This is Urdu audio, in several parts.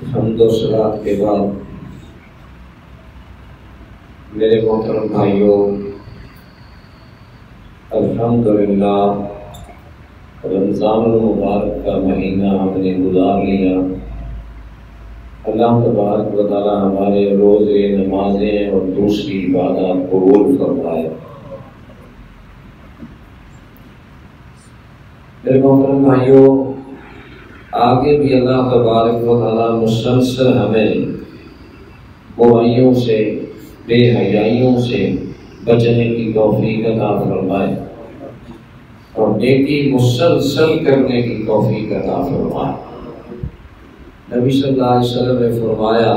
حمد و صلات کے بعد میرے محترم بھائیوں، الحمدللہ رمضان المبارک کا مہینہ ہم نے گزار لیا۔ اللہ تبارک و تعالیٰ ہمارے روزے، نمازیں اور دوسری عبادات قبول فرمائے۔ میرے محترم بھائیوں، آگے بھی اللہ تبارک و تعالیٰ مسلسل ہمیں برائیوں سے، بے حیائیوں سے بچنے کی توفیق عطا فرمائے اور نیکی مسلسل کرنے کی توفیق عطا فرمائے۔ نبی صلی اللہ علیہ وسلم نے فرمایا،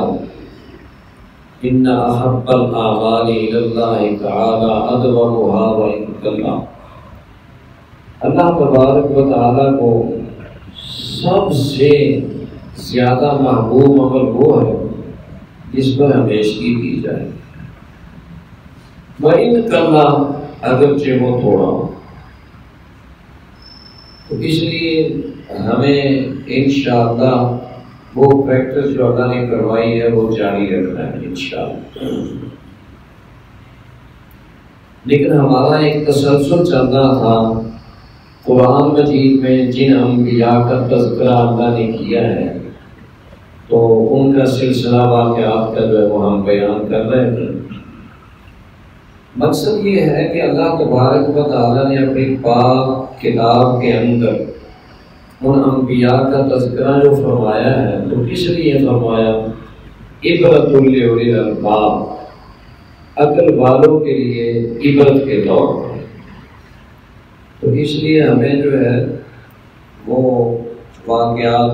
ان احب الاعمال الی اللہ تعالی ادومها وان قل۔ اللہ تبارک و تعالیٰ کو سب سے زیادہ محبوب عمل وہ ہے جس پر ہمیشگی کی جائے، وَإِن قَلَّ، اگرچہ وہ تھوڑا ہو۔ تو اس لیے ہمیں انشاءاللہ وہ پریکٹس جو اللہ نے کروائی ہے وہ جاری رکھنا ہے انشاءاللہ۔ لیکن ہمارا ایک تسلسل چل رہا تھا، قرآن مجید میں جن انبیاء کا تذکرہ اللہ نے کیا ہے تو ان کا سلسلہ واقعات کا جو ہے وہ ہم بیان کر رہے تھے۔ مقصد یہ ہے کہ اللہ تبارک و تعالیٰ نے اپنی پاک کتاب کے اندر ان انبیاء کا تذکرہ جو فرمایا ہے تو کس لیے فرمایا؟ عبرت لأولی الالباب، عقل والوں کے لیے عبرت کے طور پر۔ تو اس لیے ہمیں جو ہے وہ واقعات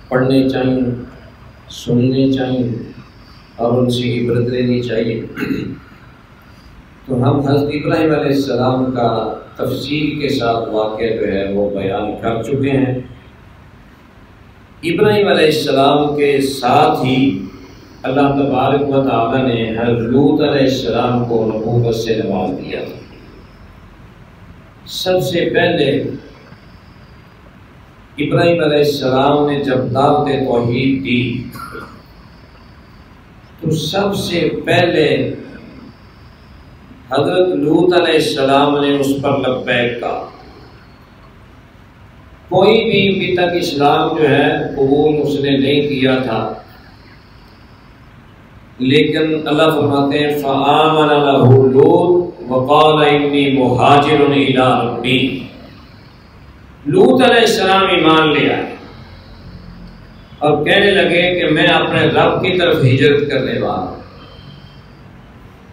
پڑھنے چاہیے، سننے چاہیے اور ان سے عبرت لینی چاہیے۔ تو ہم حضرت ابراہیم علیہ السلام کا تفصیل کے ساتھ واقعہ جو ہے وہ بیان کر چکے ہیں۔ ابراہیم علیہ السلام کے ساتھ ہی اللہ تبارک و تعالیٰ نے حضرت لوط علیہ السلام کو نبوت سے نواز دیا تھا۔ سب سے پہلے ابراہیم علیہ السلام نے جب دعوت توحید دی تو سب سے پہلے حضرت لوط علیہ السلام نے اس پر لبیک کہا۔ کوئی بھی ابھی تک اسلام جو ہے قبول اس نے نہیں کیا تھا، لیکن اللہ فرماتے ہیں فآمن لہ لوط وقال انی مہاجر الی ربی۔ لوط علیہ السلام ایمان لے آئے اور کہنے لگے کہ میں اپنے رب کی طرف ہجرت کرنے والا ہوں۔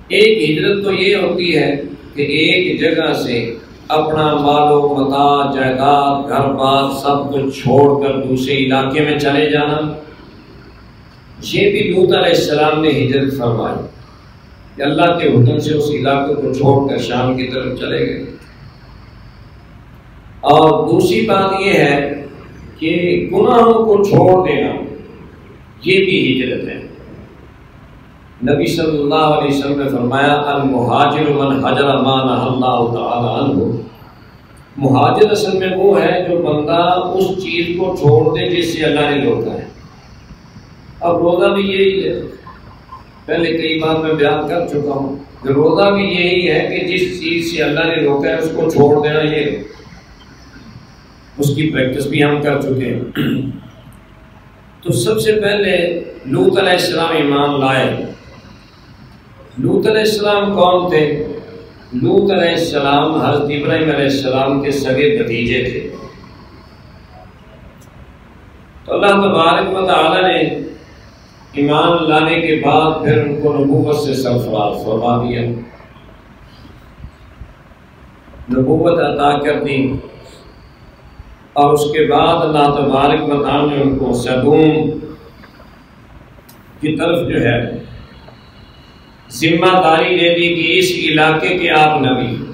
ایک ہجرت تو یہ ہوتی ہے کہ ایک جگہ سے اپنا مال و متاع، جائیداد، گھر بار سب کچھ چھوڑ کر دوسرے علاقے میں چلے جانا۔ یہ بھی لوط علیہ السلام نے ہجرت فرمائی کہ اللہ کے حکم سے اس علاقے کو چھوڑ کر شام کی طرف چلے گئے۔ اور دوسری بات یہ ہے کہ گناہوں کو چھوڑ دینا، یہ بھی ہجرت ہے۔ نبی صلی اللہ علیہ وسلم نے فرمایا المہاجر من حجر ما نہی اللہ تعالی عنہ۔ مہاجر اصل میں وہ ہے جو بندہ اس چیز کو چھوڑ دے جس سے اللہ نے روکا ہے۔ اب روزہ بھی یہی ہے، پہلے کئی بار میں بیان کر چکا ہوں کہ روزہ بھی یہی ہے کہ جس چیز سے اللہ نے روکا ہے اس کو چھوڑ دینا، یہ اس کی پریکٹس بھی ہم کر چکے ہیں۔ تو سب سے پہلے لوط علیہ السلام ایمان لائے۔ لوط علیہ السلام کون تھے؟ لوط علیہ السلام حضرت ابراہیم علیہ السلام کے سگے بھتیجے تھے۔ تو اللہ تبارک و تعالی نے ایمان لانے کے بعد پھر ان کو نبوت سے سرفراز فرما دیا، نبوت عطا کر دی، اور اس کے بعد اللہ تبارک و تعالی نے ان کو سدوم کی طرف جو ہے ذمہ داری دے دی کہ اس علاقے کے آپ نبی۔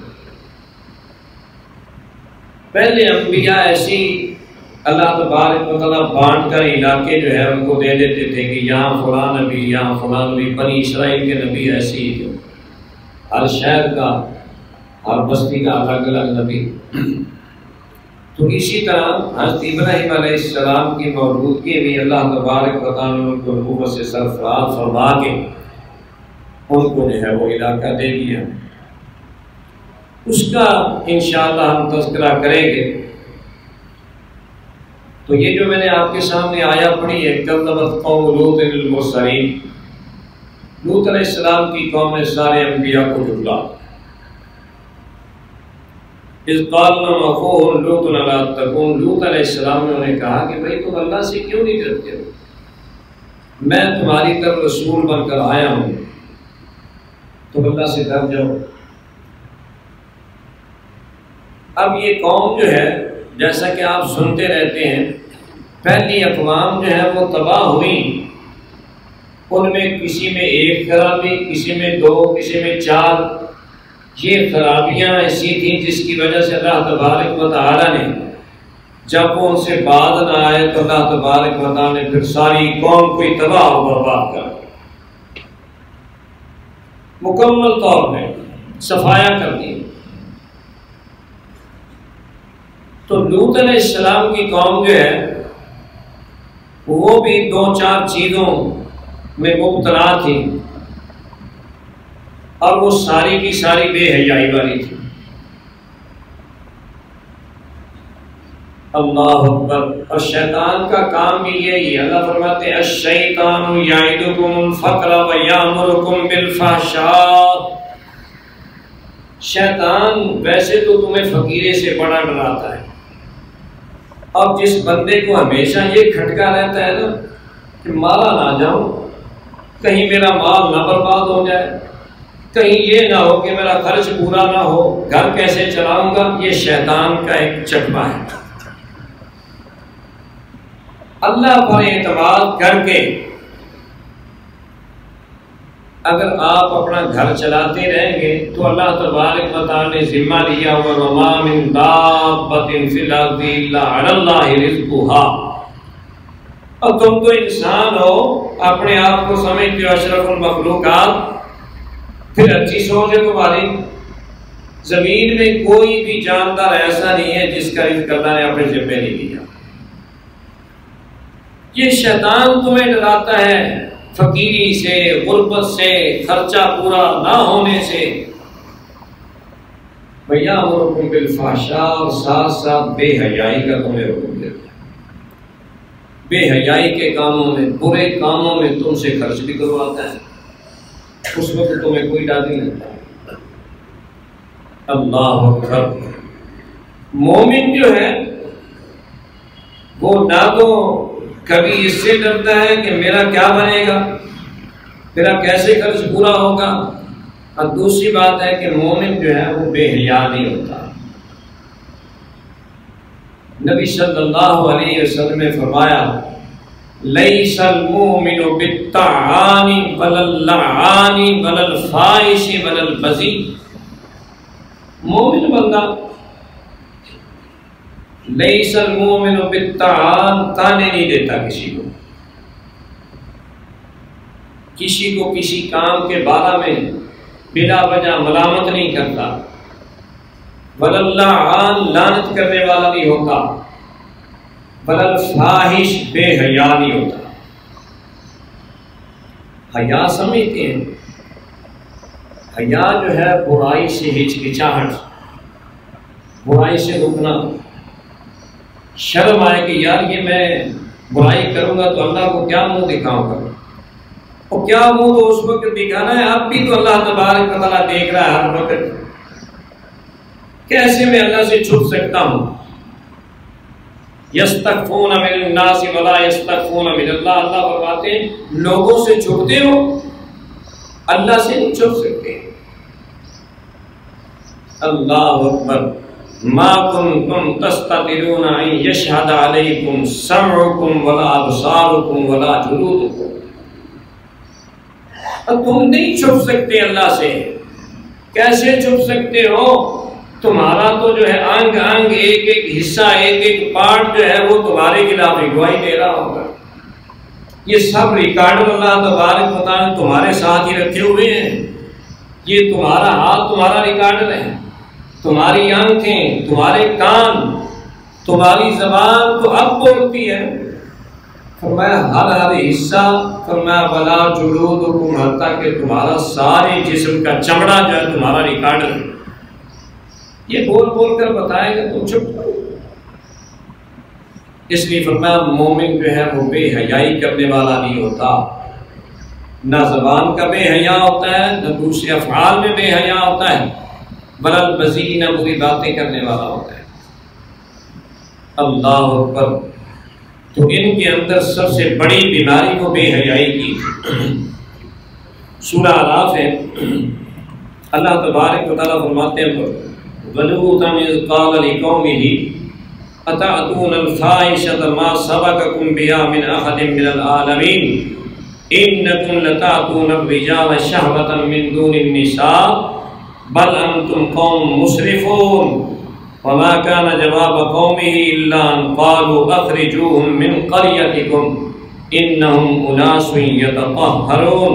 پہلے انبیاء ایسی اللہ تبارک و تعالیٰ بانٹ کر علاقے جو ہے ان کو دے دیتے تھے کہ یہاں فلاں نبی، یہاں فلاں نبی۔ بنی اسرائیل کے نبی ایسے ہی تھے، ہر شہر کا، ہر بستی کا الگ الگ نبی۔ تو اسی طرح حضرت ابراہیم علیہ السلام کی موجودگی میں اللہ تبارک و تعالیٰ نے ان کو نبوت سے سرفراز فرما کے ان کو جو ہے وہ علاقہ دے دیا. اس کا انشاءاللہ ہم تذکرہ کریں گے. تو یہ جو میں نے آپ کے سامنے آیا پڑھی ہے، کذبت قوم لوط المرسلین، لوط علیہ السلام کی قوم نے سارے انبیاء کو جھٹلا. اذ قال لهم اخوهم لوط لا تتقون، لوط علیہ السلام نے انہیں کہا کہ بھائی تم اللہ سے کیوں نہیں ڈرتے ہو؟ میں تمہاری طرف رسول بن کر آیا ہوں، تم اللہ سے ڈر جاؤ. اب یہ قوم جو ہے جیسا کہ آپ سنتے رہتے ہیں، پہلی اقوام جو ہے وہ تباہ ہوئی، ان میں کسی میں ایک خرابی، کسی میں دو، کسی میں چار. یہ خرابیاں ایسی تھیں جس کی وجہ سے اللہ تبارک و تعالیٰ نے جب وہ ان سے بعد نہ آئے تو اللہ تبارک و تعالیٰ نے پھر ساری قوم کو تباہ و برباد کر مکمل طور پہ صفایا کر دی. تو لوط علیہ السلام کی قوم جو ہے وہ بھی دو چار چیزوں میں مبتلا تھی، اور وہ ساری کی ساری بے حیائی والی تھی. اللہ اکبر. اور شیطان کا کام بھی یہی ہے. اللہ فرماتے ہیں الشیطان یعدکم الفقر ویامرکم بالفحشاء. شیطان ویسے تو تمہیں فقیرے سے بڑا ڈراتا ہے، اب جس بندے کو ہمیشہ یہ کھٹکا رہتا ہے نا کہ مارا نہ جاؤں، کہیں میرا مال نہ برباد ہو جائے، کہیں یہ نہ ہو کہ میرا خرچ پورا نہ ہو، گھر کیسے چلاؤں گا، یہ شیطان کا ایک چکمہ ہے. اللہ پر اعتماد کر کے اگر آپ اپنا گھر چلاتے رہیں گے تو اللہ تبارک و تعالیٰ نے ذمہ لیا ہوا وما من دابۃ فی الارض الا علی اللہ رزقها. اور تم تو انسان ہو، اپنے آپ کو سمجھتے ہو اشرف المخلوقات، پھر اچھی سوچ ہے تمہاری. زمین میں کوئی بھی جاندار ایسا نہیں ہے جس کا رزق اللہ نے اپنے ذمہ نہیں لیا. یہ شیطان تمہیں ڈراتا ہے فقیری سے، غربت سے، خرچہ پورا نہ ہونے سے. وَيَأْمُرُكُم بِالْفَحْشَاءِ، اور ساتھ ساتھ بے حیائی کا تمہیں حکم دیتا ہے. بے حیائی کے کاموں میں، برے کاموں میں تم سے خرچ بھی کرواتا ہے. اس وقت تمہیں کوئی ڈر نہیں لگتا. اللہ اکبر. مومن جو ہے وہ نہ تو کبھی اس سے ڈرتا ہے کہ میرا کیا بنے گا، میرا کیسے خرچ پورا ہوگا، اور دوسری بات ہے کہ مومن جو ہے وہ بے حیا نہیں ہوتا. نبی صلی اللہ علیہ وسلم نے فرمایا لیس المؤمن بالطعان ولا اللعان ولا الفاحش ولا البذیء. مومن بندہ لیس المؤمن بالطعان، تانے نہیں دیتا کسی کو، کسی کو کسی کام کے بارے میں بلا وجہ ملامت نہیں کرتا. ولا اللعان، لعنت کرنے والا نہیں ہوتا. ولا الفاحش، بے حیا نہیں ہوتا. حیا سمجھتے ہیں؟ حیا جو ہے برائی سے ہچکچاہٹ، برائی سے رکنا. شرم آئے کہ یار یہ میں برائی کروں گا تو اللہ کو کیا منہ دکھاؤں گا، اور کیا منہ تو اس وقت دکھانا ہے، اب بھی تو اللہ تبارک و تعالیٰ دیکھ رہا ہے ہر وقت. کیسے میں اللہ سے چھپ سکتا ہوں؟ یستخفون من الناس ولا یستخفون من اللہ. اللہ فرماتے ہیں لوگوں سے چھپتے ہو، اللہ سے نہیں چھپ سکتے. اللہ اکبر. ما کنتم تستترون ان یشهد علیکم سمعکم ولا ابصارکم ولا جلودکم. تم نہیں چھپ سکتے اللہ سے. کیسے چھپ سکتے ہو؟ تمہارا تو جو ہے انگ انگ، ایک ایک حصہ، ایک ایک پارٹ جو ہے وہ تمہارے خلاف گواہی دے رہا ہوگا. یہ سب ریکارڈ اللہ تبارک و تعالیٰ نے تمہارے ساتھ ہی رکھے ہوئے ہیں. یہ تمہارا ہاتھ تمہارا ریکارڈر ہے، تمہاری آنکھیں، تمہارے کان، تمہاری زبان تو اب بولتی ہے، فرمایا ہر حصہ، فرمایا ولا جلودکم، حتیٰ کہ تمہارا سارے جسم کا چمڑا جو ہے تمہارا ریکارڈر ہے، یہ بول بول کر بتائے گا تو چپ کرو۔ اس لیے فرمایا مومن جو ہے وہ بے حیائی کرنے والا نہیں ہوتا، نہ زبان کا بے حیا ہوتا ہے، نہ دوسرے افعال میں بے حیا ہوتا ہے، بلکہ مزید نہ بری باتیں کرنے والا ہوتا ہے۔ اللہ اکبر۔ تو ان کے اندر سب سے بڑی بیماری وہ بے حیائی کی۔ سورہ اعراف ہے، اللہ تبارک و تعالیٰ فرماتے ہیں وَلُوطًا إِذْ قَالَ لِقَوْمِهِ أَتَأْتُونَ الْفَاحِشَةَ مَا سَبَقَكُم بِهَا مِنْ أَحَدٍ مِّنَ الْعَالَمِينَ إِنَّكُمْ لَتَأْتُونَ الرِّجَالَ شَهْوَةً مِّن دُونِ النِّسَاءِ بَلْ أَنتُمْ قَوْمٌ مُسْرِفُونَ وما كان جواب قومه إلا أن قالوا أخرجوهم من قريتكم إنهم أناس يتطهرون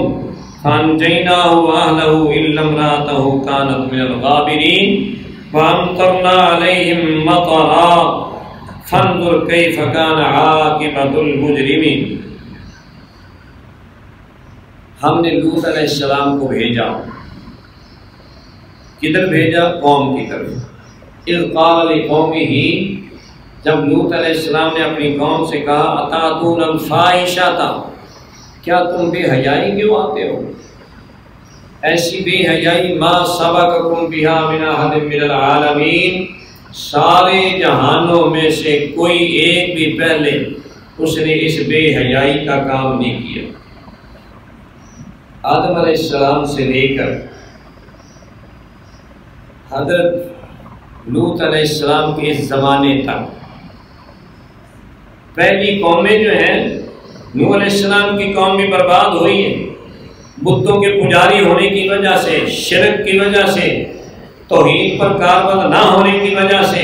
فأنجيناه وأهله إلا امرأته كانت من الغابرين وأمطرنا عليهم مطرا فانظر كيف كان عاقبة المجرمين۔ ہم نے لوط علیہ السلام کو بھیجا، کدھر بھیجا؟ قوم کی طرف۔ اذ قال لقومه، جب لوط علیہ السلام نے اپنی قوم سے کہا اتاتون الفاحشۃ، کیا تم بے حیائی کیوں آتے ہو؟ ایسی بے حیائی ما سبقکم بها من احد من العالمین، سارے جہانوں میں سے کوئی ایک بھی پہلے اس نے اس بے حیائی کا کام نہیں کیا۔ آدم علیہ السلام سے لے کر حضرت لوط علیہ السلام کے اس زمانے تک پہلی قومیں جو ہیں، نوح علیہ السلام کی قوم بھی برباد ہوئی ہے، بتوں کے پجاری ہونے کی وجہ سے، شرک کی وجہ سے، توحید پر کاربند نہ ہونے کی وجہ سے۔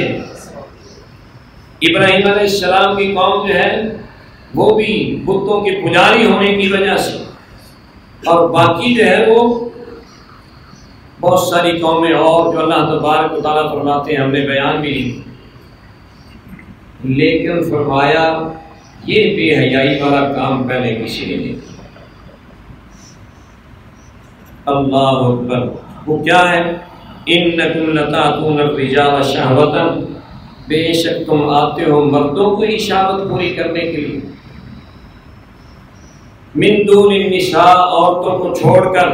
ابراہیم علیہ السلام کی قوم جو ہے وہ بھی بتوں کے پجاری ہونے کی وجہ سے، اور باقی جو ہے وہ بہت ساری قومیں اور جو اللہ تبارک و تعالیٰ فرماتے ہیں ہم نے بیان بھی نہیں، لیکن فرمایا یہ بے حیائی والا کام پہلے کسی نے نہیں کیا۔ اللہ اکبر۔ وہ کیا ہے؟ انکم لتاتون الرجال شہوۃ، بے شک تم آتے ہو مردوں کو ہی شہوت پوری کرنے کے لیے، من دون النساء، عورتوں کو چھوڑ کر،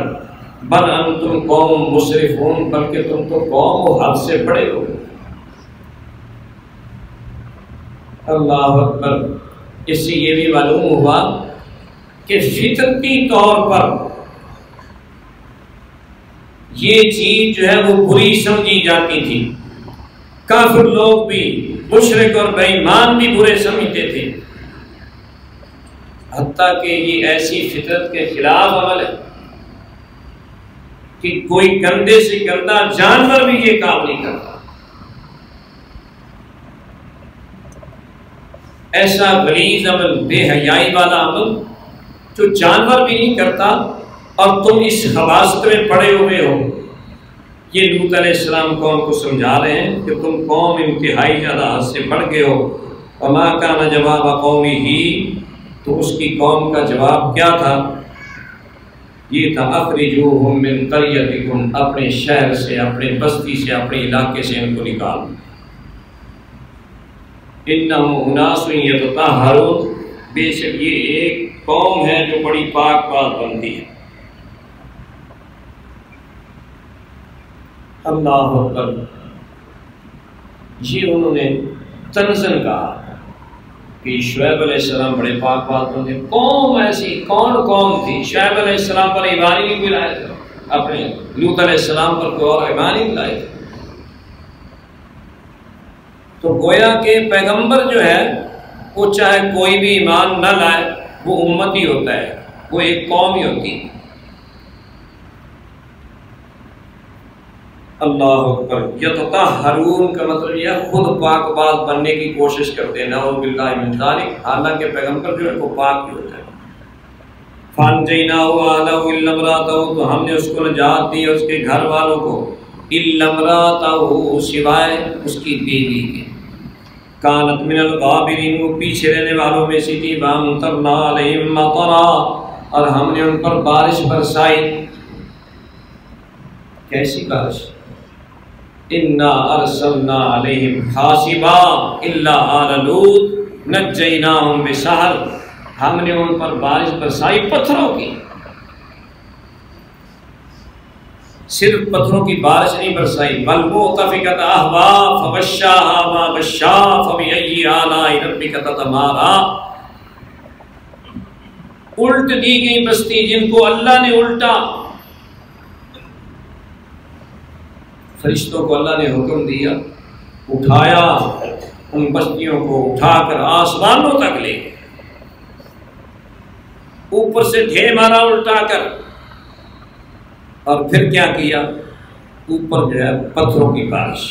بل انتم قوم مسرفون، بلکہ تم تو قوم و حد سے بڑے ہو۔ اللہ اکبر۔ اس سے یہ بھی معلوم ہوا کہ فطرتی طور پر یہ چیز جو ہے وہ بری سمجھی جاتی تھی، کافر لوگ بھی، مشرک اور بے ایمان بھی برے سمجھتے تھے، حتیٰ کہ یہ ایسی فطرت کے خلاف عمل ہے کہ کوئی گندے سے گندا جانور بھی یہ کام نہیں کرتا۔ ایسا غلیظ عمل، بے حیائی والا عمل جو جانور بھی نہیں کرتا، اور تم اس خباثت میں پڑے ہوئے ہو۔ یہ لوط علیہ السلام قوم کو سمجھا رہے ہیں کہ تم قوم انتہائی زیادہ حد سے بڑھ گئے ہو۔ وما کان جواب قومہ، تو اس کی قوم کا جواب کیا تھا؟ یہ تھا اخرجوہم من قریتکم، اپنے شہر سے، اپنے بستی سے، اپنے علاقے سے ان کو نکال۔ انہم اناس یتطہرون، بے شک یہ ایک قوم ہے جو بڑی پاک باز بنتی ہے۔ اللہ اکبر۔ یہ انہوں نے تنزن کہا کہ شعیب علیہ السلام بڑے پاک باز بندے۔ قوم ایسی کون قوم تھی؟ شعیب علیہ السلام پر ایمان ہی نہیں لائے تھے، اپنے لوط علیہ السلام پر کوئی اور ایمان ہی نہیں لائے تھے۔ تو گویا کہ پیغمبر جو ہے وہ چاہے کوئی بھی ایمان نہ لائے، وہ امت ہی ہوتا ہے، وہ ایک قوم ہی ہوتی ہے۔ اللہ اکبر۔ یتطہرون کا مطلب یہ خود پاک باز بننے کی کوشش کرتے ہیں، نعوذ باللہ من ذالک، حالانکہ پیغمبر جو ہے وہ پاک ہی ہوتا ہے۔ فانجیناہ وَأَہْلَهُ إِلَّا امْرَأَتَهُ، تو ہم نے اس کو نجات دی، اس کے گھر والوں کو، إِلَّا امْرَأَتَهُ، سوائے اس کی بیوی کے۔ کانت من الغابرین، وہ پیچھے رہنے والوں میں سے تھی، وامطرنا علیہم مطرا، اور ہم نے ان پر بارش برسائی۔ کیسی بارش؟ انا ارسلنا علیہم حاصبا الا آل لوط نجیناہم بسحر، ہم نے ان پر بارش برسائی پتھروں کی، صرف پتھروں کی بارش نہیں برسائی، بل مؤتفقۃ اہوا فغشاها ما غشا فبأي آلاء ربک تتمارا، الٹ دی گئی بستی جن کو اللہ نے الٹا۔ فرشتوں کو اللہ نے حکم دیا، اٹھایا، ان بستیوں کو اٹھا کر آسمانوں تک لے، اوپر سے ڈھے مارا الٹا کر، اور پھر کیا کیا؟ اوپر جو ہے پتھروں کی بارش۔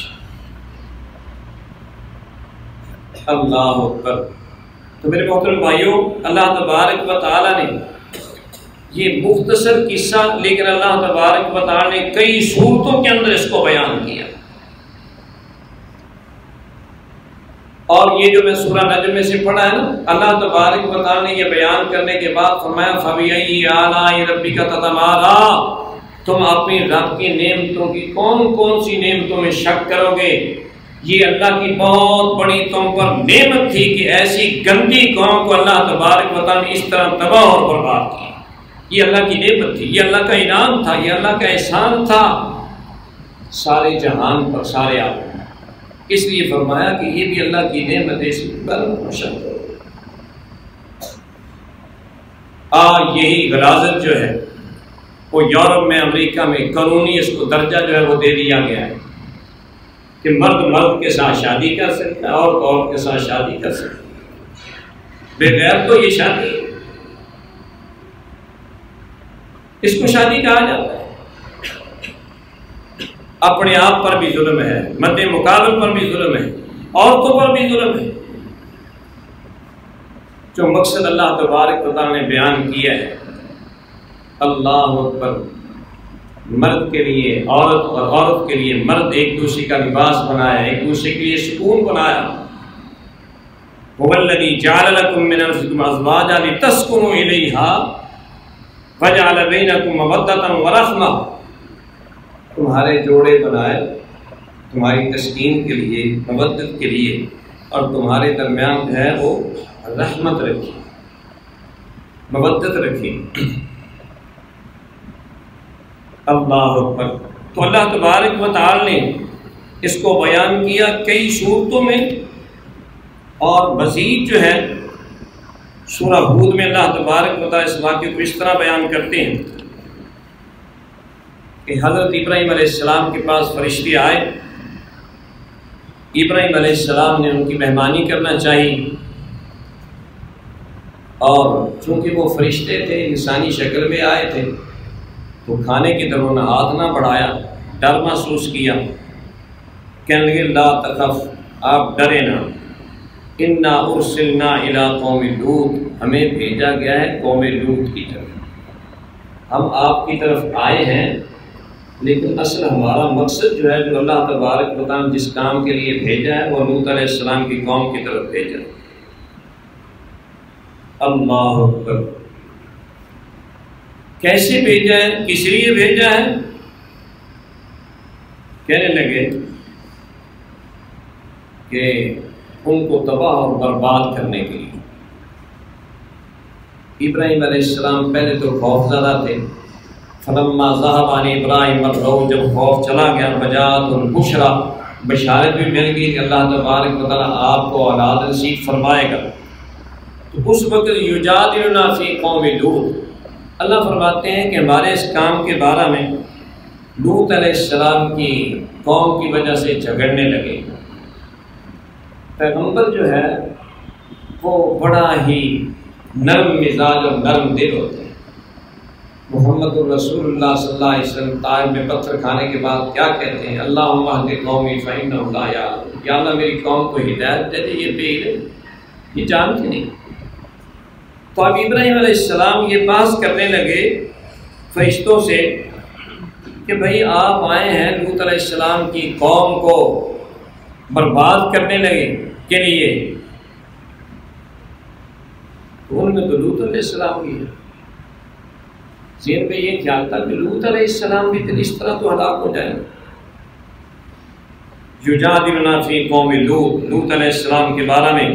اللہ اکبر۔ تو میرے محترم بھائیوں، اللہ تبارک و تعالیٰ نے یہ مختصر قصہ، لیکن اللہ تبارک و تعالیٰ نے کئی صورتوں کے اندر اس کو بیان کیا، اور یہ جو میں سورہ نجم میں سے پڑھا ہے نا، اللہ تبارک و تعالیٰ نے یہ بیان کرنے کے بعد فرمایا فَبِأَيِّ آلَاءِ رَبِّكَ تَتَمَارَىٰ، تم اپنی رب کی نعمتوں کی کون کون سی نعمتوں میں شک کرو گے؟ یہ اللہ کی بہت بڑی تم پر نعمت تھی کہ ایسی گندی قوم کو اللہ تبارک و تعالیٰ نے اس طرح تباہ اور برباد کیا۔ یہ اللہ کی نعمت تھی، یہ اللہ کا انعام تھا، یہ اللہ کا احسان تھا سارے جہان پر، سارے عالم۔ اس لیے فرمایا کہ یہ بھی اللہ کی نعمت ہے، اس پر شک کرو۔ یہی غلاظت جو ہے وہ یورپ میں، امریکہ میں قانونی اس کو درجہ جو ہے وہ دے دیا گیا ہے کہ مرد مرد کے ساتھ شادی کر سکتا ہے، عورت عورت کے ساتھ شادی کر سکتا ہے، بغیر تو یہ شادی، اس کو شادی کہا جاتا ہے۔ اپنے آپ پر بھی ظلم ہے، مد مقابل پر بھی ظلم ہے، عورتوں پر بھی ظلم ہے۔ جو مقصد اللہ تبارک و تعالیٰ نے بیان کیا ہے، اللہ اکبر، مرد کے لیے عورت اور عورت کے لیے مرد ایک دوسرے کا لباس بنایا، ایک دوسرے کے لیے سکون بنایا۔ هو الذی جعل لکم من انفسکم ازواجا لتسکنوا الیہا وجعل بینکم مودۃ ورحمۃ، تمہارے جوڑے بنائے تمہاری تسکین کے لیے، مودت کے لیے، اور تمہارے درمیان جو ہے وہ رحمت رکھی، مودت رکھی۔ اللہ اکبر۔ تو اللہ تبارک و تعالی نے اس کو بیان کیا کئی صورتوں میں، اور مزید جو ہے سورہ ہود میں اللہ تبارک و تعالی اس واقعے کو اس طرح بیان کرتے ہیں کہ حضرت ابراہیم علیہ السلام کے پاس فرشتے آئے، ابراہیم علیہ السلام نے ان کی مہمانی کرنا چاہی، اور چونکہ وہ فرشتے تھے، انسانی شکل میں آئے تھے، تو کھانے کی طرف نہ ہاتھ نہ بڑھایا، ڈر محسوس کیا، کہنے لگے لا تخف، آپ ڈرے نہ، انا ارسلنا الی قوم لوط، ہمیں بھیجا گیا ہے قوم لوط کی طرف، ہم آپ کی طرف آئے ہیں، لیکن اصل ہمارا مقصد جو ہے، جو اللہ تبارک و تعالیٰ جس کام کے لیے بھیجا ہے، وہ لوط علیہ السلام کی قوم کی طرف بھیجا ہے۔ اللہ اکبر۔ کیسے بھیجا ہے، کس لیے بھیجا ہے؟ کہنے لگے کہ ان کو تباہ اور برباد کرنے کے لیے۔ ابراہیم علیہ السلام پہلے تو خوف زدہ تھے، فلما ذهب عن ابراہیم الروع، جب خوف چلا گیا، وجاءت البشریٰ، بشارت بھی مل گئی کہ اللہ تبارک و تعالیٰ آپ کو اولاد نصیب فرمائے گا۔ تو اس وقت یجادلنا فی قوم لوط، اللہ فرماتے ہیں کہ ہمارے اس کام کے بارے میں لوط علیہ السلام کی قوم کی وجہ سے جھگڑنے لگے۔ پیغمبر جو ہے وہ بڑا ہی نرم مزاج اور نرم دل ہوتے ہیں۔ محمد الرسول اللہ صلی اللہ علیہ وسلم طائف میں پتھر کھانے کے بعد کیا کہتے ہیں؟ اللہم اہد قومی فإنہم لا یعلمون، یا اللہ میری قوم کو ہدایت دے دے، یہ بے علم، یہ جانتے نہیں۔ تو اب ابراہیم علیہ السلام یہ بحث کرنے لگے فرشتوں سے کہ بھئی آپ آئے ہیں لوط علیہ السلام کی قوم کو برباد کرنے لگے، کے لیے، ان میں تو لوط علیہ السلام بھی ہے۔ ذہن میں یہ خیال تھا کہ لوط علیہ السلام بھی پھر اس طرح تو ہلاک ہو جائیں گے۔ یجادلنا فی قوم لوط، لوط علیہ السلام کے بارے میں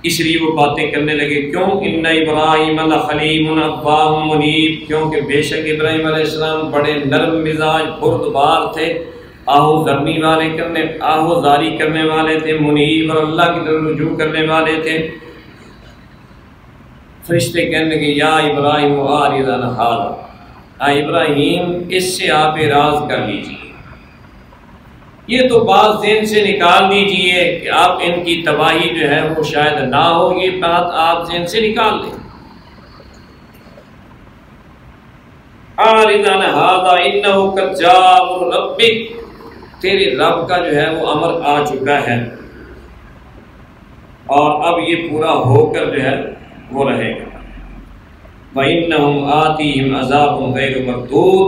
اس لیے وہ باتیں کرنے لگے، کیوں؟ ان ابراہیم لحلیم اواہ منیب، کیونکہ بے شک ابراہیم علیہ السلام بڑے نرم مزاج بردبار تھے، آہوزاری کرنے والے تھے، منیب اور اللہ کی طرف رجوع کرنے والے تھے۔ فرشتے کہنے لگے یا ابراہیم اعرض عن ھذا، ابراہیم اس سے آپ اعراض کر لیجیے، یہ تو بات ذہن سے نکال دیجئے کہ آپ ان کی تباہی جو ہے وہ شاید نہ ہو، یہ بات آپ ذہن سے نکال لیں۔ اعرض عن ھذا انہ قد جاء امر ربک، تیرے رب کا جو ہے وہ امر آ چکا ہے اور اب یہ پورا ہو کر جو ہے وہ رہے گا۔ وَإِنَّهُمْ آتِيهِمْ عَذَابٌ غَيْرُ مَرْدُودٌ،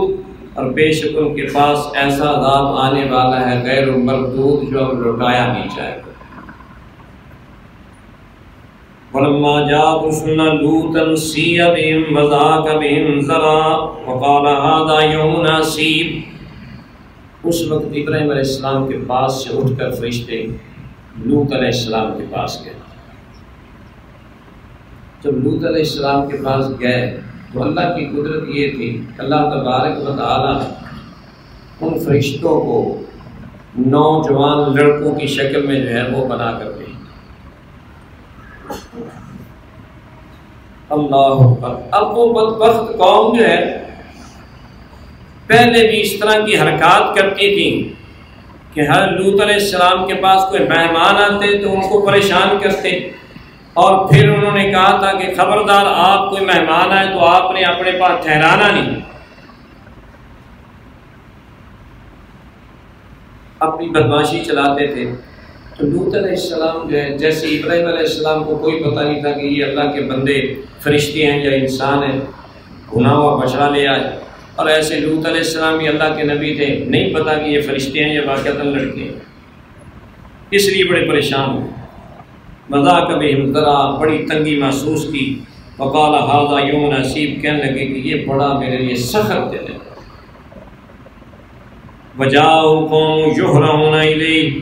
اور بے شک ان کے پاس ایسا عذاب آنے والا ہے غیر مردود جو اب لوٹایا نہیں جائے گا۔ وَلَمَّا جَاءَتْ رُسُلُنَا لُوطًا سِيءَ بِهِمْ وَضَاقَ بِهِمْ ذَرْعًا وَقَالَ هَٰذَا يَوْمٌ عَسِيرٌ، اس وقت ابراہیم علیہ السلام کے پاس سے اٹھ کر فرشتے لوط علیہ السلام کے پاس گئے۔ جب لوط علیہ السلام کے پاس گئے تو اللہ کی قدرت یہ تھی، اللہ تبارک و تعالیٰ ان فرشتوں کو نوجوان لڑکوں کی شکل میں جو ہے وہ بنا کر دی۔ اللہ اکبر۔ اب وہ بدبخت قوم جو ہے پہلے بھی اس طرح کی حرکات کرتی تھی کہ ہر لوط علیہ السلام کے پاس کوئی مہمان آتے تو ان کو پریشان کرتے، اور پھر انہوں نے کہا تھا کہ خبردار آپ کوئی مہمان آئے تو آپ نے اپنے پاس ٹھہرانا نہیں، اپنی بدماشی چلاتے تھے۔ تو لوط علیہ السلام جو ہے، جیسے ابراہیم علیہ السلام کو کوئی پتہ نہیں تھا کہ یہ اللہ کے بندے فرشتے ہیں یا انسان ہیں، گناہ ہوا بچڑا لے آئے، اور ایسے لوط علیہ السلام بھی اللہ کے نبی تھے، نہیں پتہ کہ یہ فرشتے ہیں یا واقعتاً لڑکے ہیں، اس لیے بڑے پریشان ہوئے۔ مذاق بہم ذرا، بڑی تنگی محسوس کی۔ وقال ھذا یوم عسیب، کہنے لگے کہ یہ بڑا میرے لیے سخت دن ہے۔ وجاء قوم یہرعون الیہ،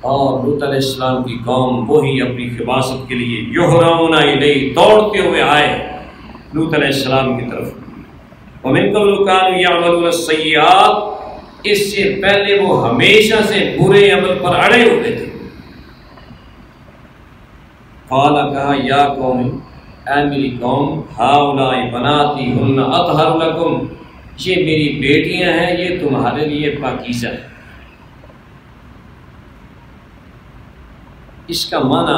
اور لوط علیہ السلام کی قوم وہی اپنی خباثت کے لیے یہرعون الیہ، دوڑتے ہوئے آئے لوط علیہ السلام کی طرف۔ ومن قبل كانوا يعملون السيئات، اس سے پہلے وہ ہمیشہ سے برے عمل پر اڑے ہوتے تھے۔ قال، کہا یا قوم، اے میری قوم، ہؤلاء بناتی ہن اطہر لکم، یہ میری بیٹیاں ہیں، یہ تمہارے لیے پاکیزہ ہے۔ اس کا معنی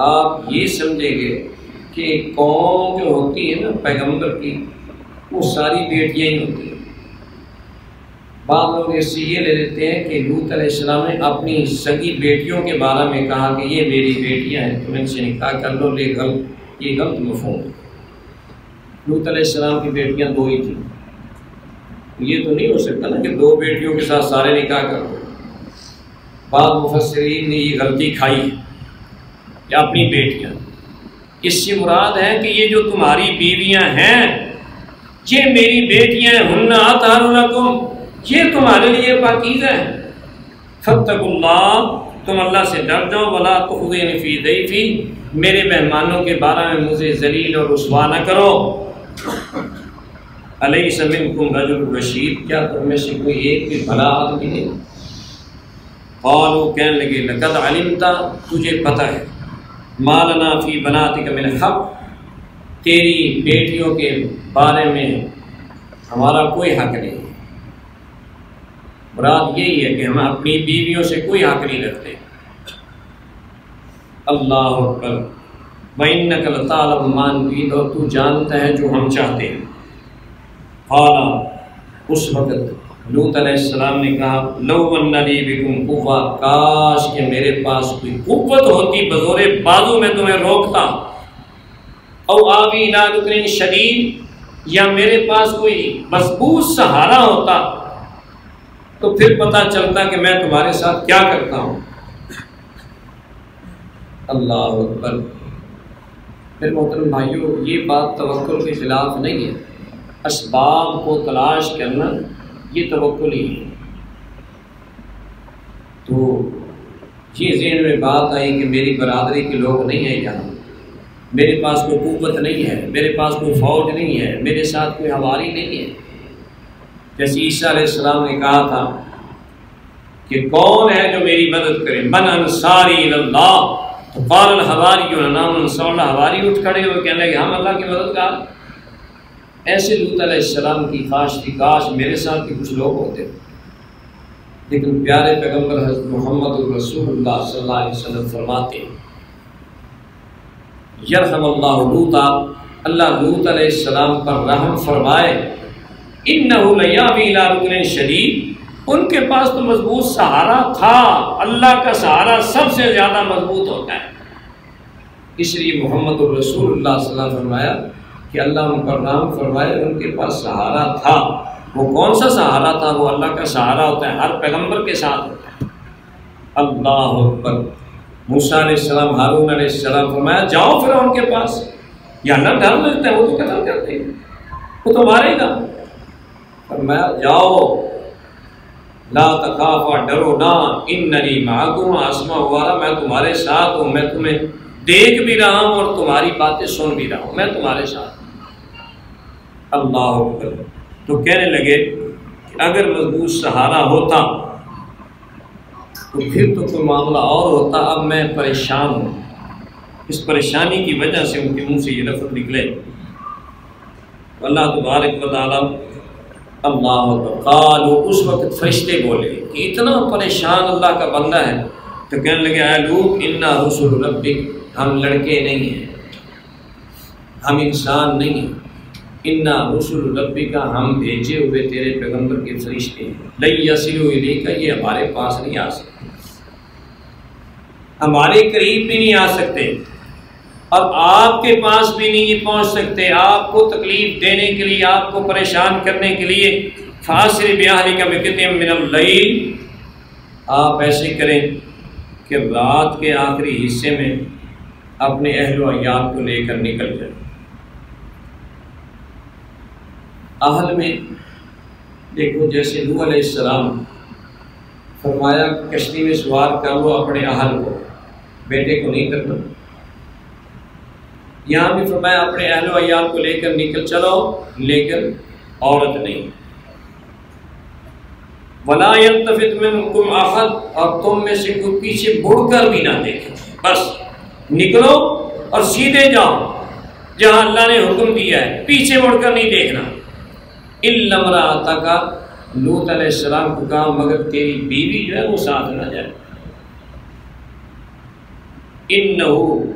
آپ یہ سمجھیں گے کہ قوم جو ہوتی ہے نا پیغمبر کی، وہ ساری بیٹیاں ہی ہوتی ہیں۔ بعض لوگ اس سے یہ لے لیتے ہیں کہ لوط علیہ السلام نے اپنی سگی بیٹیوں کے بارے میں کہا کہ یہ میری بیٹیاں ہیں، تم ان سے نکاح کر لو، یہ غلط مفہوم ہے۔ لوط علیہ السلام کی بیٹیاں دو ہی تھیں، یہ تو نہیں ہو سکتا نا کہ دو بیٹیوں کے ساتھ سارے نکاح کر لو۔ بعض مفسرین نے یہ غلطی کھائی ہے کہ اپنی بیٹیاں، اس سے مراد ہے کہ یہ جو تمہاری بیویاں ہیں یہ میری بیٹیاں ہیں، ہن اطہر لکم، یہ تمہارے لیے پاکیزہ ہے۔ فاتقوا اللہ، تم اللہ سے ڈر جاؤ، ولا تخزونی فی ضیفی، میرے مہمانوں کے بارے میں مجھے ذلیل اور رسوا نہ کرو۔ الیس منکم رجل رشید، کیا تم میں سے کوئی ایک بھی بھلا آدمی نہیں؟ قالوا، کہنے لگے لقد علمت، تجھے پتہ ہے، ما لنا فی بناتک من حق، تیری بیٹیوں کے بارے میں ہمارا کوئی حق نہیں۔ مراد یہی ہے کہ ہم اپنی بیویوں سے کوئی حق نہیں رکھتے۔ اللہ اکبر۔ وَإِنَّكَ لَتَعْلَمُ مَا نُرِيدُ، اور تو جانتا ہے جو ہم چاہتے ہیں۔ قال، اس وقت لوط علیہ السلام نے کہا، لو ان لی بکم قوہ، کاش کہ میرے پاس کوئی قوت ہوتی، بزور بازو میں تمہیں روکتا، او آوی الی رکن شدید، یا میرے پاس کوئی مضبوط سہارا ہوتا تو پھر پتہ چلتا کہ میں تمہارے ساتھ کیا کرتا ہوں۔ اللہ اکبر۔ پھر محترم بھائیو، یہ بات توکل کے خلاف نہیں ہے۔ اسباب کو تلاش کرنا یہ توکل ہی ہے۔ تو یہ ذہن میں بات آئی کہ میری برادری کے لوگ نہیں ہیں یہاں، میرے پاس کوئی قوت نہیں ہے، میرے پاس کوئی فوج نہیں ہے، میرے ساتھ کوئی ہواری نہیں ہے۔ جیسے عیسیٰ علیہ السلام نے کہا تھا کہ کون ہے جو میری مدد کرے، من انصاری اللہ، تو قال الحواریون نام انصار اللہ، حواری اٹھ کھڑے ہوئے کہنے لگے ہم اللہ کی مددگار۔ ایسے لوط علیہ السلام کی خواہش تھی کاش میرے ساتھ بھی کچھ لوگ ہوتے، لیکن پیارے پیغمبر حضرت محمد رسول اللہ صلی اللہ علیہ وسلم فرماتے ہیں یرحم اللہ لوطا، اللہ لوط علیہ السلام پر رحم فرمائے، انہ لیاوی الی رکن شدید، ان کے پاس تو مضبوط سہارا تھا۔ اللہ کا سہارا سب سے زیادہ مضبوط ہوتا ہے، اس لیے محمد رسول اللہ صلی اللہ علیہ وسلم فرمایا کہ اللہ ان پر رحم فرمائے، ان کے پاس سہارا تھا۔ وہ کون سا سہارا تھا؟ وہ اللہ کا سہارا ہوتا ہے، ہر پیغمبر کے ساتھ ہوتا ہے۔ اللہ اکبر۔ موسیٰ علیہ السلام، ہارون علیہ السلام فرمایا جاؤ فرعون کے پاس، یا اللہ ڈر لگتا ہے وہ تو قتل کرتے ہیں، وہ تو مارے گا۔ فرمایا جاؤ، لا تخافا، ڈرو نہ، اننی معکم اسمع وارا، میں تمہارے ساتھ ہوں، میں تمہیں دیکھ بھی رہا ہوں اور تمہاری باتیں سن بھی رہا ہوں، میں تمہارے ساتھ ہوں۔ اللہ اکبر۔ تو کہنے لگے کہ اگر مضبوط سہارا ہوتا تو پھر تو کوئی معاملہ اور ہوتا، اب میں پریشان ہوں۔ اس پریشانی کی وجہ سے ان کے منہ سے یہ لفظ نکلے۔ اللہ تبارک و تعالیٰ، اللہ قالوا، اس وقت فرشتے بولے کہ اتنا پریشان اللہ کا بندہ ہے، تو کہنے لگے اے لوط انا رسول ربک، ہم لڑکے نہیں ہیں، ہم انسان نہیں ہیں، انا رسول ربک، ہم بھیجے ہوئے تیرے پیغمبر کے فرشتے ہیں، لن یصلوا الیک، یہ ہمارے پاس نہیں آ سکتے، ہمارے قریب بھی نہیں آ سکتے، اور آپ کے پاس بھی نہیں پہنچ سکتے، آپ کو تکلیف دینے کے لیے، آپ کو پریشان کرنے کے لیے۔ فاسر بأہلک بقطع من اللیل، آپ ایسے کریں کہ رات کے آخری حصے میں اپنے اہل و عیال کو لے کر نکل جائیں۔ اہل میں دیکھو، جیسے نوح علیہ السلام فرمایا کشتی میں سوار کر لو اپنے اہل کو، بیٹے کو نہیں کرنا۔ یہاں بھی فرمایا اپنے اہل و عیال کو لے کر نکل چلو، لیکن عورت نہیں۔ وَلَا يَلْتَفِتْ مِنْكُمْ أَحَدٌ، اور تم میں سے کوئی پیچھے مڑ کر بھی نہ دیکھے، بس نکلو اور سیدھے جاؤ جہاں اللہ نے حکم دیا ہے، پیچھے مڑ کر نہیں دیکھنا۔ إِلَّا امْرَأَتَكَ، لوط علیہ السلام کو کہا مگر تیری بیوی جو ہے وہ ساتھ نہ جائے۔ إِنَّهُ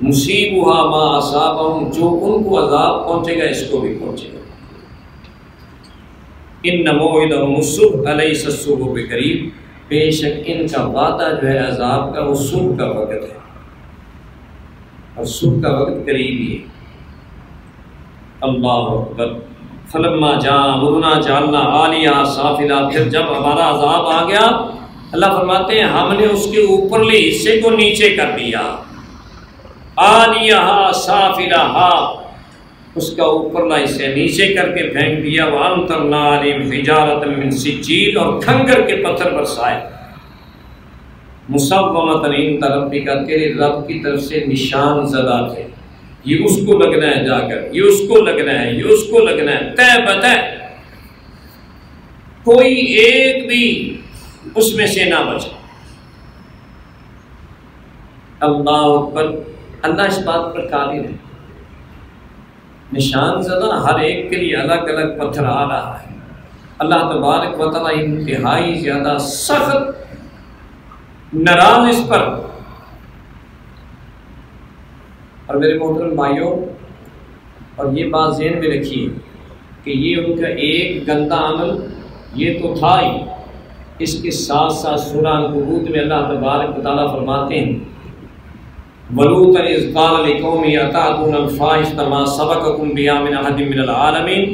مصیبها ما اصابهم، جو ان کو عذاب پہنچے گا اس کو بھی پہنچے گا۔ ان موعدهم الصبح الیس الصبح بقریب، بے شک ان کا وعدہ جو ہے عذاب کا وہ صبح کا وقت ہے، اور صبح کا وقت قریب ہی ہے۔ اللہ اکبر۔ فلما جاء امرنا جعلنا عالیہا سافلہ، پھر جب ہمارا عذاب آ گیا، اللہ فرماتے ہیں ہم نے اس کے اوپرلے حصے کو نیچے کر دیا، عالیہا سافلہا، اس کا اوپرلا حصہ نیچے کر کے پھینک دیا، وَأَمْطَرْنَا عَلَيْهِمْ حِجَارَةً مِّن سِجِّيلٍ، اور کھنگر کے پتھر برسائے، مُصَوَّمَةً عِندَ رَبِّكَ، تیرے رب کی طرف سے نشان زدہ تھے، یہ اس کو لگنا ہے جا کر، یہ اس کو لگنا ہے، یہ اس کو لگنا ہے، طے بطے، کوئی ایک بھی اس میں سے نہ بچا۔ اللہ اکبر۔ اللہ اس بات پر قادر ہے، نشان زدہ ہر ایک کے لیے الگ الگ پتھر آ رہا ہے۔ اللہ تبارک و تعالیٰ انتہائی زیادہ سخت ناراض اس پر۔ اور میرے محترم بھائیوں، اور یہ بات ذہن میں رکھیے کہ یہ ان کا ایک گندا عمل یہ تو تھا ہی، اس کے ساتھ ساتھ سورہ عنکبوت میں اللہ تبارک و تعالیٰ فرماتے ہیں وَلُوطًا إِذْ قَالَ لِقَوْمِهِ أَتَأْتُونَ الْفَاحِشَةَ مَا سَبَقَكُم بِهَا مِنْ أَحَدٍ مِّنَ الْعَالَمِينَ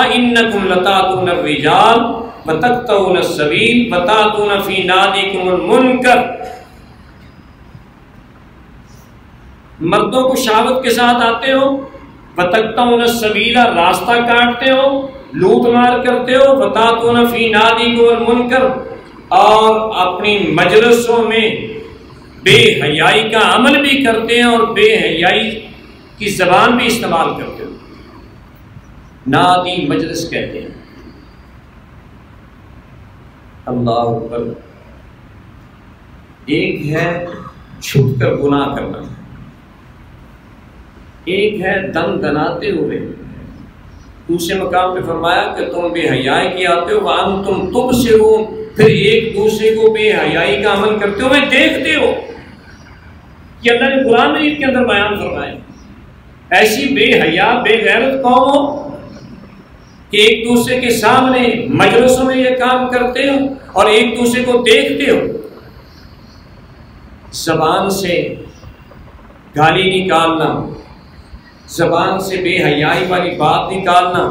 أَإِنَّكُمْ لَتَأْتُونَ الرِّجَالَ وتقطعون السبیل وتأتون فی نادیکم المنکر، مردوں کو شہوت کے ساتھ آتے ہو، وتقطعون السبیل راستہ کاٹتے ہو، لوٹ مار کرتے ہو، وتأتون فی نادیکم المنکر، اور اپنی مجلسوں میں بے حیائی کا عمل بھی کرتے ہیں اور بے حیائی کی زبان بھی استعمال کرتے ہو۔ نادی مجلس کہتے ہیں۔ اللہ اکبر۔ ایک ہے چھپ کر گناہ کرنا، ایک ہے دن دناتے ہوئے۔ دوسرے مقام پہ فرمایا کہ تم بے حیائی کی آتے ہو، وانتم تبصرون، پھر ایک دوسرے کو بے حیائی کا عمل کرتے ہوئے دیکھتے ہو۔ کہ اللہ نے قرآن مجید کے اندر بیان فرمایا ایسی بے حیا بے غیرت قوم ہو کہ ایک دوسرے کے سامنے مجلسوں میں یہ کام کرتے ہو اور ایک دوسرے کو دیکھتے ہو، زبان سے گالی نکالنا، زبان سے بے حیائی والی بات نکالنا،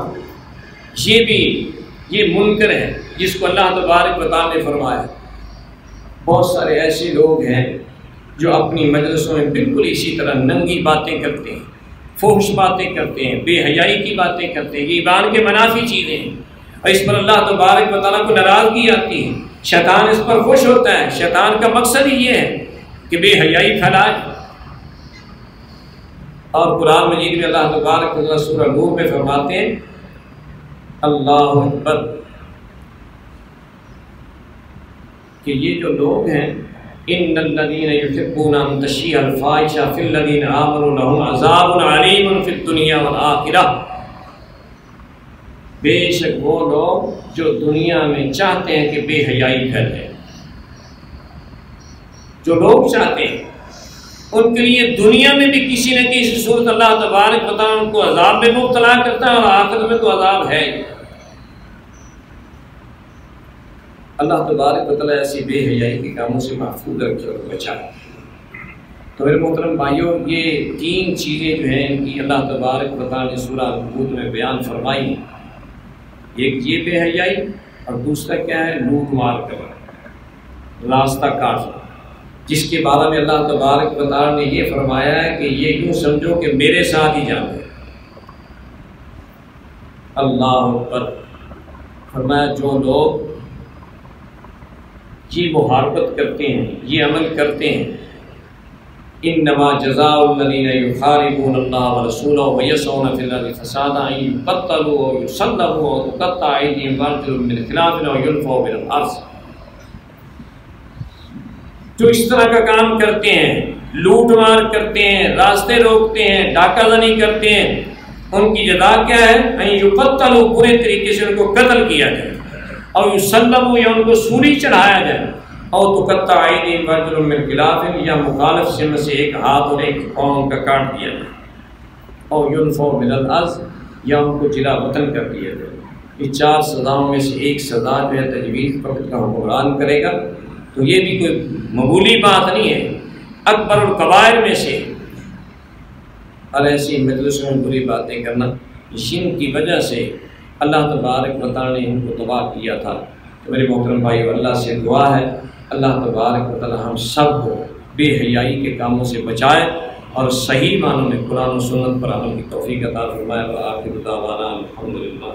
یہ منکر ہے جس کو اللہ تبارک و تعالیٰ نے فرمایا۔ بہت سارے ایسے لوگ ہیں جو اپنی مجلسوں میں بالکل اسی طرح ننگی باتیں کرتے ہیں، فحش باتیں کرتے ہیں، بے حیائی کی باتیں کرتے ہیں۔ یہ ایمان کے منافی چیزیں ہیں اور اس پر اللہ تبارک و تعالیٰ کو ناراضگی آتی ہے، شیطان اس پر خوش ہوتا ہے۔ شیطان کا مقصد ہی یہ ہے کہ بے حیائی پھیلائے۔ اور قرآن مجید میں اللہ تبارک و تعالیٰ سورہ نور میں فرماتے ہیں اللہ اکبر کہ یہ جو لوگ ہیں ان الذین یحبون ان تشیع الفاحشۃ فی الذین آمنوا لهم عذاب علیم فی الدنیا والآخرہ، بے شک وہ لوگ جو دنیا میں چاہتے ہیں کہ بے حیائی پھیلے، جو لوگ چاہتے ہیں ان کے لیے دنیا میں بھی کسی نہ کسی صورت اللہ تبارک و تعالیٰ ان کو عذاب میں مبتلا کرتا ہے اور آخرت میں تو عذاب ہے۔ اللہ تبارک و تعالیٰ ایسی بے حیائی کے کاموں سے محفوظ رکھے اور بچائے۔ تو میرے محترم بھائیوں، یہ تین چیزیں جو ہیں ان کی اللہ تبارک و تعالیٰ نے سورہ عنکبوت میں بیان فرمائی۔ ایک یہ بے حیائی اور دوسرا کیا ہے؟ لوٹ مار کرنا، راستہ کاٹنا، جس کے بارے میں اللہ تبارک و تعالیٰ نے یہ فرمایا ہے کہ یہ یوں سمجھو کہ میرے ساتھ ہی جاؤ۔ اللہ اکبر۔ فرمایا جو لوگ یہ محاربت کرتے ہیں، یہ عمل کرتے ہیں، انما جزاء الذین یحاربون اللہ ورسولہ ویسعون فی الارض فسادا ان یقتلوا او یصلبوا او تقطع ایدیہم وارجلہم من خلاف او ینفوا من الارض، جو اس طرح کا کام کرتے ہیں، لوٹ مار کرتے ہیں، راستے روکتے ہیں، ڈاکہ زنی کرتے ہیں، ان کی جزا کیا ہے؟ ان یقتلوا، پورے طریقے سے ان کو قتل کیا جائے، اور یصلبوا، یا ان کو سولی چڑھایا جائے، اور تقطع ایدیہم وارجلہم من خلاف، یا مخالف سے میں سے ایک ہاتھ اور ایک پاؤں ان کا کاٹ دیا جائے، اور ینفوا من الارض، یا ان کو جلا وطن کر دیا جائے۔ یہ چار سزاؤں میں سے ایک سزا جو ہے تجویز وقت کا حکمران کرے گا، تو یہ بھی کوئی معمولی بات نہیں ہے، اکبر الکبائر میں سے۔ اور ایسی مجلسوں میں بری باتیں کرنا، جن کی وجہ سے اللہ تبارک و تعالیٰ نے ان کو تباہ کیا تھا۔ تو میرے محترم بھائی، اللہ سے دعا ہے اللہ تبارک و تعالیٰ ہم سب کو بے حیائی کے کاموں سے بچائے اور صحیح معنوں میں قرآن و سنت پر عمل کی توفیق عطا فرمائے۔ وآخر دعوانا الحمدللہ۔